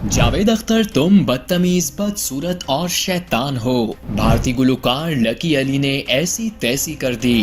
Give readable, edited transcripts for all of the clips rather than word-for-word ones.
जावेद अख्तर, तुम बदतमीज, बदसूरत और शैतान हो। भारतीय गुलकार लकी अली ने ऐसी तैसी कर दी।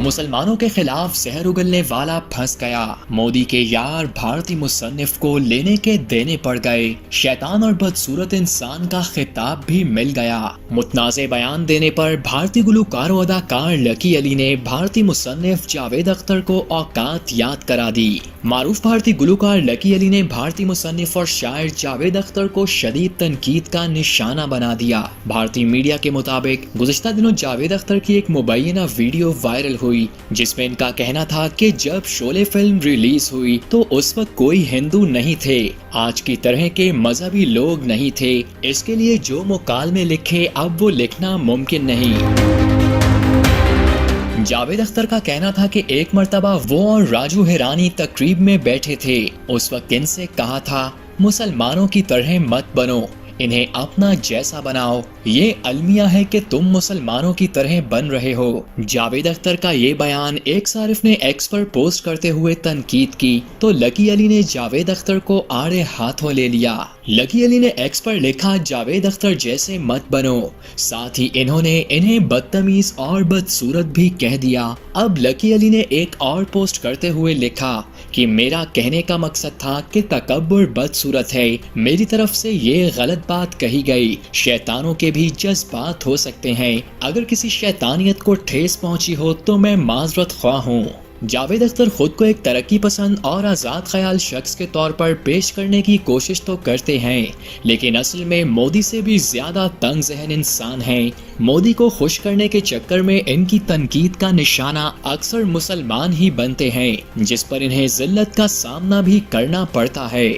मुसलमानों के खिलाफ जहर उगलने वाला फंस गया। मोदी के यार भारतीय मुसन्निफ को लेने के देने पड़ गए। शैतान और बदसूरत इंसान का खिताब भी मिल गया। मुतनाज़े बयान देने पर भारतीय गुलकार व अदाकार लकी अली ने भारतीय मुसन्निफ जावेद अख्तर को औकात याद करा दी। मारूफ भारतीय गुलकार लकी अली ने भारतीय मुसन्निफ और शायर जावेद अख्तर को शदीद तनकीद का निशाना बना दिया। भारतीय मीडिया के मुताबिक गुज़िश्ता दिनों जावेद अख्तर की एक मुबैना वीडियो वायरल हुई, जिसमें इनका कहना था कि जब शोले फिल्म रिलीज हुई तो उस वक्त कोई हिंदू नहीं थे, आज की तरह के मजहबी लोग नहीं थे। इसके लिए जो मुकालमे लिखे अब वो लिखना मुमकिन नहीं। जावेद अख्तर का कहना था कि एक मर्तबा वो और राजू हिरानी तकरीब में बैठे थे। उस वक्त इनसे कहा था, मुसलमानों की तरह मत बनो, इन्हें अपना जैसा बनाओ। ये अलमिया है कि तुम मुसलमानों की तरह बन रहे हो। जावेद अख्तर का ये बयान एक सारिफ ने एक्स पर पोस्ट करते हुए तनकीद की तो लकी अली ने जावेद अख्तर को आड़े हाथों ले लिया। लकी अली ने एक्स पर लिखा, जावेद अख्तर जैसे मत बनो। साथ ही इन्होंने इन्हें बदतमीज और बदसूरत भी कह दिया। अब लकी अली ने एक और पोस्ट करते हुए लिखा कि मेरा कहने का मकसद था कि तकब्बुर बदसूरत है, मेरी तरफ से ये गलत बात कही गई। शैतानों के भी जज्बात हो सकते हैं, अगर किसी शैतानियत को ठेस पहुंची हो तो मैं माजरत ख्वाह हूँ। जावेद अख्तर खुद को एक तरक्की पसंद और आज़ाद ख्याल शख्स के तौर पर पेश करने की कोशिश तो करते हैं, लेकिन असल में मोदी से भी ज्यादा तंग ज़हन इंसान हैं। मोदी को खुश करने के चक्कर में इनकी तनकीद का निशाना अक्सर मुसलमान ही बनते हैं, जिस पर इन्हें जिल्लत का सामना भी करना पड़ता है।